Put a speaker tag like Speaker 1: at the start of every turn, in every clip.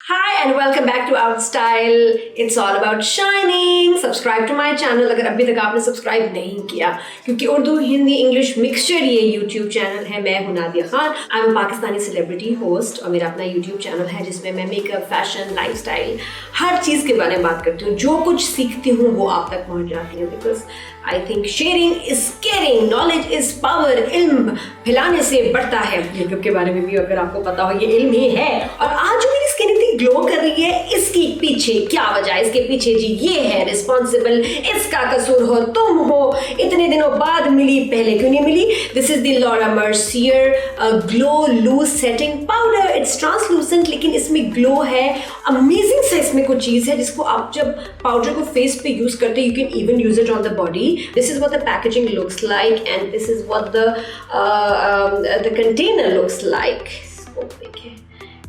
Speaker 1: Hi and welcome back to Out Style. It's all about shining. Subscribe to my channel अगर अभी तक आपने subscribe नहीं किया, क्योंकि उर्दू हिंदी इंग्लिश मिक्सचर ये यूट्यूब चैनल है. मैं हूं Nadia Khan. I am Pakistani celebrity host और मेरा अपना यूट्यूब चैनल है जिसमें मैं मेकअप, फैशन, लाइफस्टाइल हर चीज़ के बारे में बात करती हूँ. जो कुछ सीखती हूँ वो आप तक पहुँच जाती है. Because I think sharing is caring, knowledge is power. इल्म फैलाने से बढ़ता है. मेकअप के बारे में भी अगर आपको पता हो, ये इल्म ही है. और आज जो मेरी स्किन इतनी ग्लो कर रही है, इसके पीछे क्या वजह है? इसके पीछे जी ये है रिस्पॉन्सिबल. इसका कसूर हो तुम हो. इतने दिनों बाद मिली, पहले क्यों नहीं मिली? This is the Laura Mercier glow loose setting powder. It's translucent लेकिन इसमें ग्लो है. अमेजिंग सा इसमें कुछ चीज़ है जिसको आप जब पाउडर को फेस पे यूज करते हैं, you can even use it on the body. This is what the packaging looks like and this is what the container looks like.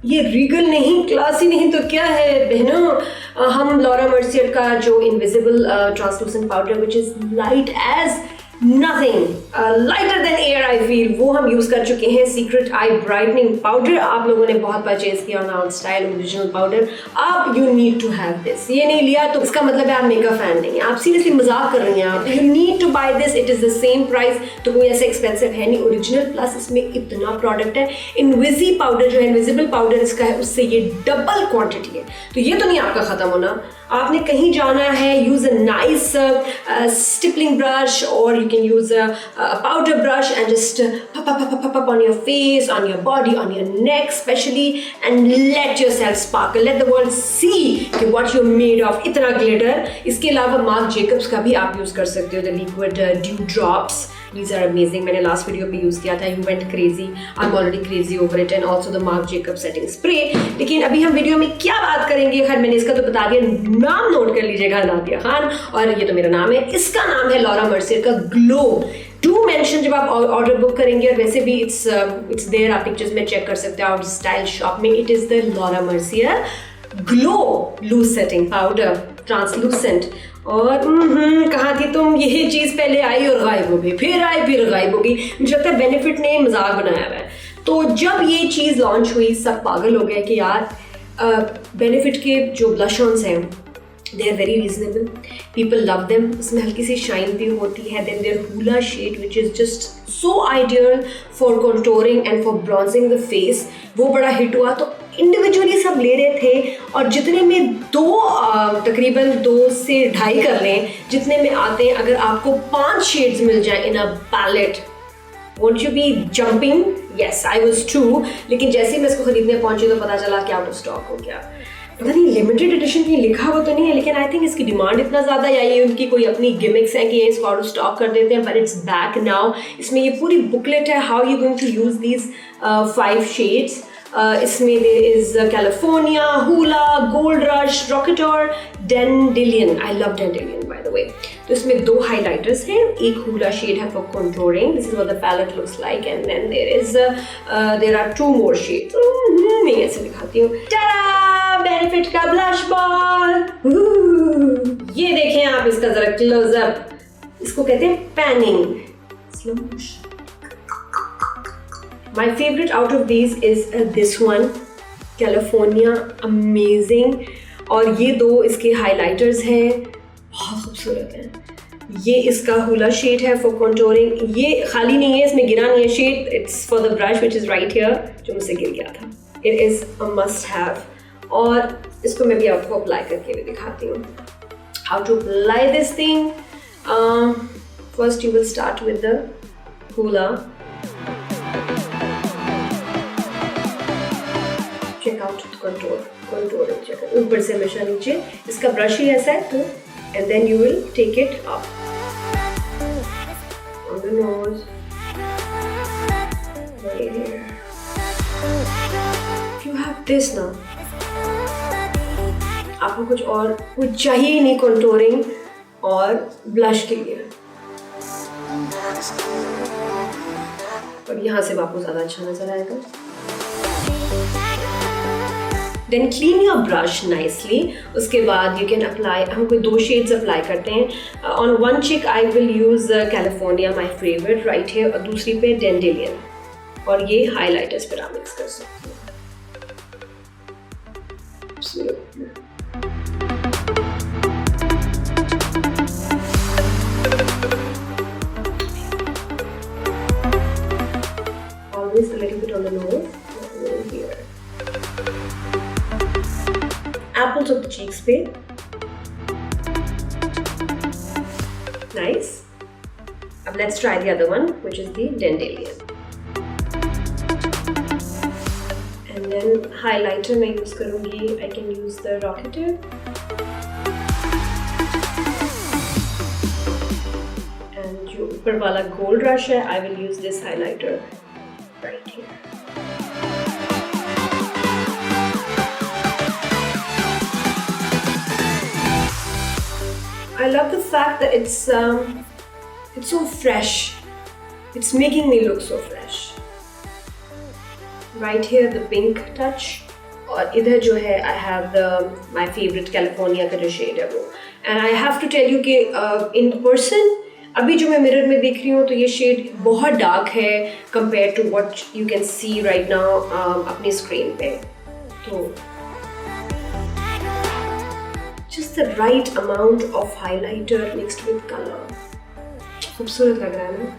Speaker 1: ये रीगल नहीं, क्लासी नहीं तो क्या है बहनों? हम लॉरा मर्सियर का जो invisible translucent powder which is light as nothing, lighter than air I feel, वो हम यूज कर चुके हैं. सीक्रेट आई ब्राइटनिंग पाउडर आप लोगों ने बहुत परचेज किया on out style original powder. आप you need to have this. ये नहीं लिया तो इसका मतलब है आप मेकअप फैन नहीं है. आप सीरियसली मजाक कर रही हैं. आप you need to buy this. It is the same price, तो कोई ऐसे एक्सपेंसिव है नहीं. ओरिजिनल प्लस इसमें इतना प्रोडक्ट है. इनविजी पाउडर जो है, इनविजिबल पाउडर इसका है, उससे ये डबल क्वांटिटी है. तो ये तो नहीं आपका खत्म होना. आपने कहीं जाना है, use a nice stippling brush और you can use a powder brush and just pop on your face, on your body, on your neck especially, and let yourself sparkle. Let the world see कि what you're made of. इतना glitter. इसके अलावा mark Jacobs का भी आप use कर सकते हो. The liquid dew drops. These are amazing. मैंने लास्ट वीडियो पे यूज किया था. You went crazy. I'm already crazy over it. And also the Marc Jacobs setting spray. लेकिन अभी हम वीडियो में क्या बात करेंगे? खैर मैंने इसका तो बता दिया. नाम नोट कर लीजिएगा, नादिया खान. और ये तो मेरा नाम है. इसका नाम है लॉरा मर्सियर का ग्लो. डू मेंशन जब आप ऑर्डर बुक करेंगे, और वैसे भी इट्स देयर, आप पिक्चर्स में चेक कर सकते हो आउट स्टाइल शॉप में. It is the Laura Mercier glow loose setting powder translucent. और कहाँ थी तुम? यही चीज़ पहले आई और गायब हो गई, फिर आई फिर गायब हो गई. मुझे लगता है बेनिफिट ने मजाक बनाया हुआ है. तो जब ये चीज़ लॉन्च हुई, सब पागल हो गए कि यार बेनिफिट के जो ब्लश ऑन्स हैं they are very reasonable. People love them. इसमें हल्की सी शाइन भी होती है. Then their Hoola shade which is just so ideal for contouring and for bronzing the face, वो बड़ा हिट हुआ. तो इंडिविजुअली सब ले रहे थे, और जितने में तकरीबन 2 से 2.5 कर लें, जितने में आते हैं, अगर आपको 5 शेड्स मिल जाए इन अ palette, won't you be jumping? Yes, I was too. लेकिन जैसे ही मैं इसको खरीदने पहुंची तो पता चला कि आउट ऑफ स्टॉक हो गया. पता नहीं लिमिटेड एडिशन की लिखा हुआ तो नहीं है, लेकिन आई थिंक इसकी डिमांड इतना ज़्यादा, या ये उनकी कोई अपनी गिमिक्स है कि ये इसको आउट ऑफ स्टॉक कर देते हैं. But it's back now. इसमें ये पूरी बुकलेट है, how you going to use these 5 shades. इसमें there is California, Hoola, Gold Rush, Rockateur, Dandelion. I love Dandelion by the way. तो इसमें 2 हाइलाइटर्स हैं. एक हुला शेड है for contouring. This is what the palette looks like. And then there are 2 more shades. मैं ऐसे दिखाती हूँ. Benefit का ब्लश बॉल. ये देखें आप, इसका जरा क्लोजअप. इसको कहते हैं panning. Slow motion. My favorite out of these is this one, California, amazing. और ये 2 इसके हाइलाइटर्स हैं, बहुत खूबसूरत हैं. ये इसका हुला शेड है फॉर कंटूरिंग. ये खाली नहीं है, इसमें गिरा नहीं है shade. It's for the brush which is right here, जो मुझसे गिर गया था. It is a must have. और इसको मैं भी आपको अप्लाई करके भी दिखाती हूँ. How to apply this thing. First you will start with the Hoola. Check out contour check. ऊपर से हमेशा नीचे. इसका ब्रश ही ऐसा है, तो and then you will take it up on the nose. You have this now. आपको कुछ और कुछ चाहिए ही नहीं कंटूरिंग और ब्लश के लिए. और यहाँ से आपको ज़्यादा अच्छा नजर आएगा. Then clean your brush nicely. उसके बाद यू कैन अप्लाई. हम कोई 2 शेड्स अप्लाई करते हैं. ऑन वन चिक I will use California, my favourite right है, और दूसरी पे डेंडिलियन. और ये हाईलाइटर्स पर आप मिक्स कर सकते हैं. Always a little bit on the nose, here. Apples of the cheeks पे. Nice. Now let's try the other one, which is the Dandelion. And then highlighter मैं use करूँगी. I can use the Rocketeer. And जो ऊपर वाला gold rush है, I will use this highlighter right here. I love the fact that it's so fresh. It's making me look so fresh. Right here the pink touch. और इधर जो है I have my favorite California का जो shade है वो. And I have to tell you कि in person अभी जो मैं मिरर में देख रही हूँ तो ये शेड बहुत डार्क है compared to what you can see right now अपनी स्क्रीन पे. तो just the right amount of highlighter mixed with color. खूबसूरत लग रहा है ना.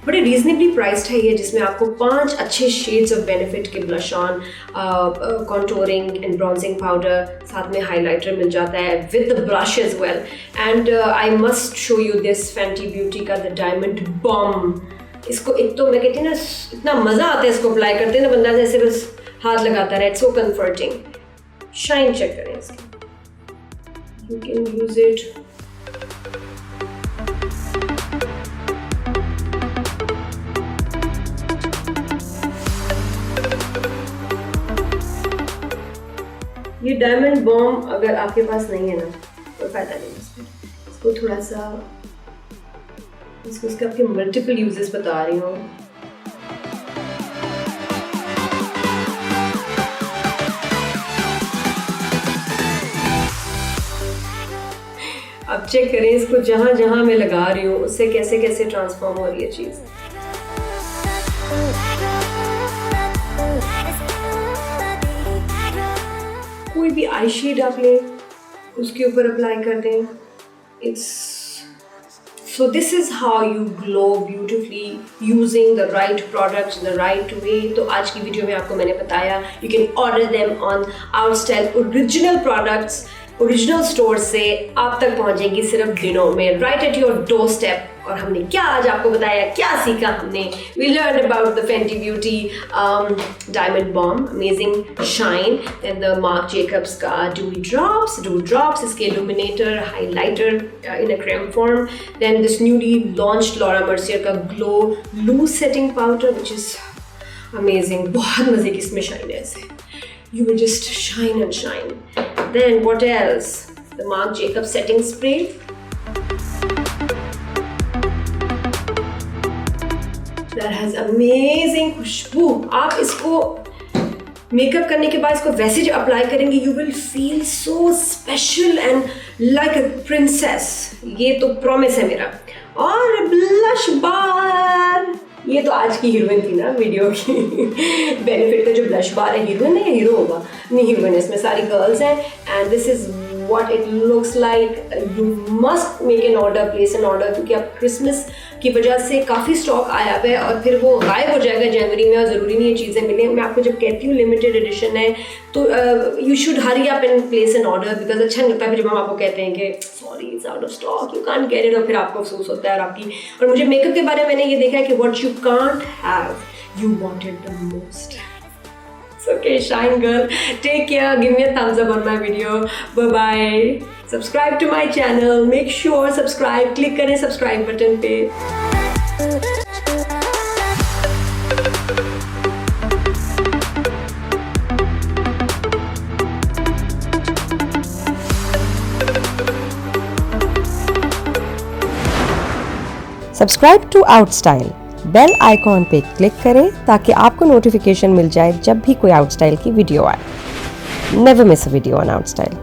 Speaker 1: बड़े रीजनेबली प्राइस्ड है ये, जिसमें आपको 5 अच्छे शेड्स ऑफ बेनिफिट के blush on, contouring and bronzing powder, साथ में हाइलाइटर मिल जाता है with the brush as well. And I must show you this Fenty Beauty का द डायमंड बॉम. इसको एक तो मैं कहती हूँ ना, इतना मज़ा आता है इसको अप्लाई करते हैं ना, बंदा जैसे बस हाथ लगाता रहे. It's so comforting. Shine check करें इसकी. You can use it. ये डायमंड बॉम अगर आपके पास नहीं है ना, कोई फायदा नहीं इसमें. इसको थोड़ा सा, इसको इसके आपके मल्टीपल यूजेस बता रही हूँ. अब चेक करें इसको, जहां जहां मैं लगा रही हूँ उससे कैसे कैसे ट्रांसफॉर्म हो रही है चीज़. कोई भी आई शेड आप लें, उसके ऊपर अप्लाई कर दें. It's so this is how you glow beautifully using the right products the right way. तो आज की वीडियो में आपको मैंने बताया you can order them on Outstyle. Original products original store से आप तक पहुंचेंगी सिर्फ दिनों में, right at your doorstep. और हमने क्या आज आपको बताया, क्या सीखा हमने. We learn about the Fenty Beauty diamond balm, amazing shine, then the mark Jacobs का डू ड्रॉप्स, इसके illuminator highlighter in a cream form, then this newly launched Laura Mercier का glow loose setting powder which is amazing. बहुत मजे की इसमें shine है ऐसे. You will just shine and shine. Then what else? The Marc Jacobs setting spray. That has amazing खुशबू. आप इसको makeup करने के बाद इसको वैसे जो अप्लाई करेंगे you will feel so special and like a princess. ये तो प्रॉमिस है मेरा. और ब्लश बार, ये तो आज की हीरोइन थी ना वीडियो की. बेनिफिट का जो ब्लश बार है, हीरोइन है या हीरो होगा, नहीं हीरोइन है, इसमें सारी गर्ल्स हैं. And this is what it looks like. You must make an order, place N order, क्योंकि अब क्रिसमस की वजह से काफ़ी स्टॉक आया हुआ है और फिर वो गायब हो जाएगा जनवरी में, और ज़रूरी नहीं है चीज़ें मिलें. मैं आपको जब कहती हूँ लिमिटेड एडिशन है तो you should hurry up and place N order, because अच्छा नहीं लगता है जब हम आपको कहते हैं कि sorry it's out of stock, you can't get it, और फिर आपको अफसोस होता है. और आपकी, और मुझे मेकअप के बारे में मैंने ये देखा है कि what you can't have you want it the most. Okay, shine girl. Take care. Give me a thumbs up on my video. Bye bye. Subscribe to my channel. Make sure subscribe. Click करें subscribe button पे.
Speaker 2: Subscribe to Outstyle. Bell icon पे click करें ताकि आपको notification मिल जाए जब भी कोई आउटस्टाइल की वीडियो आए. Never miss a video on आउटस्टाइल.